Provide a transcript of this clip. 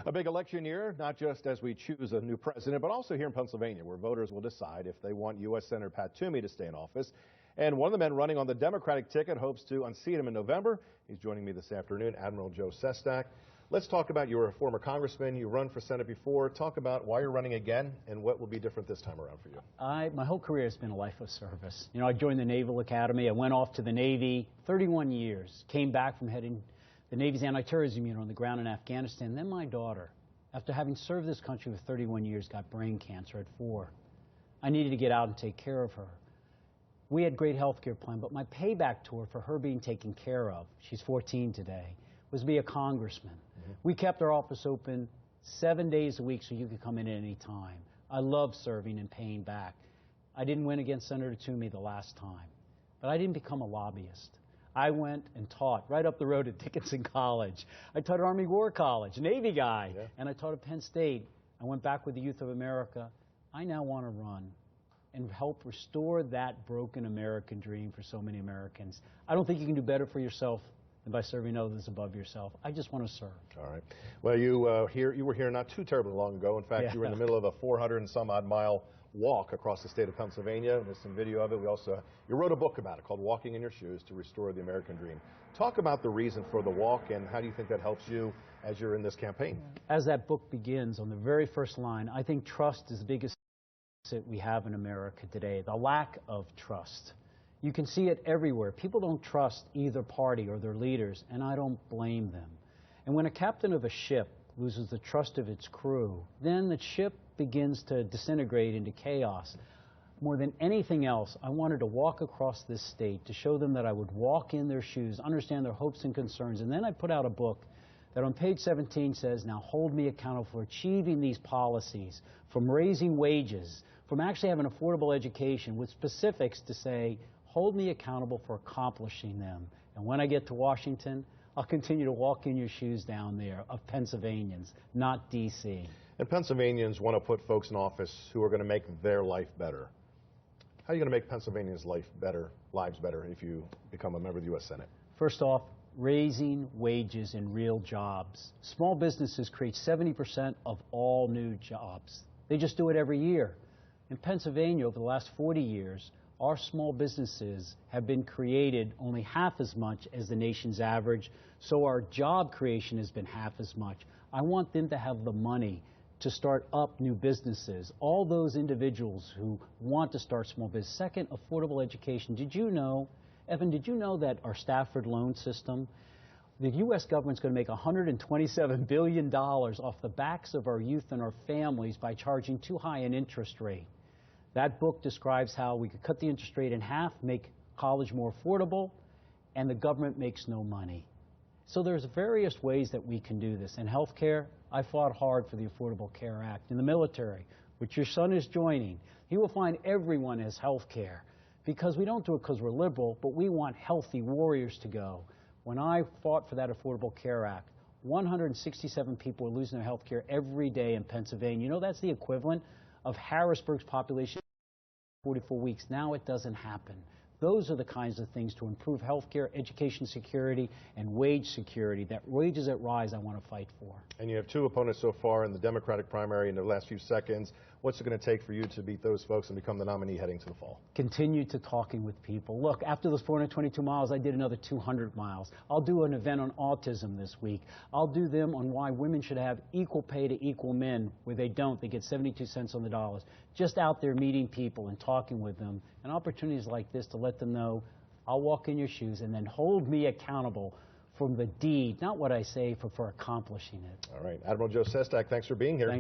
A big election year, not just as we choose a new president, but also here in Pennsylvania, where voters will decide if they want U.S. Senator Pat Toomey to stay in office. And one of the men running on the Democratic ticket hopes to unseat him in November. He's joining me this afternoon, Admiral Joe Sestak. Let's talk about, you were a former congressman, you run for Senate before. Talk about why you're running again and what will be different this time around for you. My whole career has been a life of service. You know, I joined the Naval Academy. I went off to the Navy, 31 years, came back from heading the Navy's anti-terrorism unit on the ground in Afghanistan. Then my daughter, after having served this country for 31 years, got brain cancer at 4. I needed to get out and take care of her. We had a great health care plan, but my payback to her for her being taken care of, she's 14 today, was to be a congressman. We kept our office open 7 days a week so you could come in at any time. I love serving and paying back. I didn't win against Senator Toomey the last time, but I didn't become a lobbyist. I went and taught right up the road at Dickinson College. I taught at Army War College, Navy guy, and I taught at Penn State. I went back with the Youth of America. I now want to run and help restore that broken American dream for so many Americans. I don't think you can do better for yourself than by serving others above yourself. I just want to serve. All right. Well, you were here not too terribly long ago. In fact, you were in the middle of a 400 and some odd mile walk across the state of Pennsylvania. There's some video of it. You wrote a book about it called Walking in Your Shoes to Restore the American Dream. Talk about the reason for the walk and how do you think that helps you as you're in this campaign? As that book begins, on the very first line, I think trust is the biggest that we have in America today, the lack of trust. You can see it everywhere. People don't trust either party or their leaders, and I don't blame them. And when a captain of a ship loses the trust of its crew, then the ship begins to disintegrate into chaos. More than anything else, I wanted to walk across this state to show them that I would walk in their shoes, understand their hopes and concerns, and then I put out a book that on page 17 says, now hold me accountable for achieving these policies, from raising wages, from actually having affordable education, with specifics to say, hold me accountable for accomplishing them. And when I get to Washington, I'll continue to walk in your shoes down there of Pennsylvanians, not D.C. And Pennsylvanians want to put folks in office who are going to make their life better. How are you going to make Pennsylvanians' lives better if you become a member of the U.S. Senate? First off, raising wages in real jobs. Small businesses create 70% of all new jobs. They just do it every year. In Pennsylvania, over the last 40 years, our small businesses have been created only half as much as the nation's average, so our job creation has been half as much. I want them to have the money to start up new businesses, all those individuals who want to start small business. Second, affordable education. Did you know, Evan, did you know that our Stafford loan system, the U.S. government's going to make $127 billion off the backs of our youth and our families by charging too high an interest rate? That book describes how we could cut the interest rate in half, make college more affordable, and the government makes no money. So there's various ways that we can do this. In health care, I fought hard for the Affordable Care Act. In the military, which your son is joining, he will find everyone has health care, because we don't do it because we're liberal, but we want healthy warriors to go. When I fought for that Affordable Care Act, 167 people were losing their health care every day in Pennsylvania. You know, that's the equivalent of Harrisburg's population 44 weeks. Now it doesn't happen. Those are the kinds of things to improve health care, education security, and wage security. That wages that rise, I want to fight for. And you have two opponents so far in the Democratic primary in the last few seconds. What's it going to take for you to beat those folks and become the nominee heading to the fall? Continue to talking with people. Look, after those 422 miles, I did another 200 miles. I'll do an event on autism this week. I'll do them on why women should have equal pay to equal men. Where they don't, they get 72 cents on the dollars. Just out there meeting people and talking with them. And opportunities like this to let them know, I'll walk in your shoes, and then hold me accountable for the deed, not what I say, for accomplishing it. All right. Admiral Joe Sestak, thanks for being here.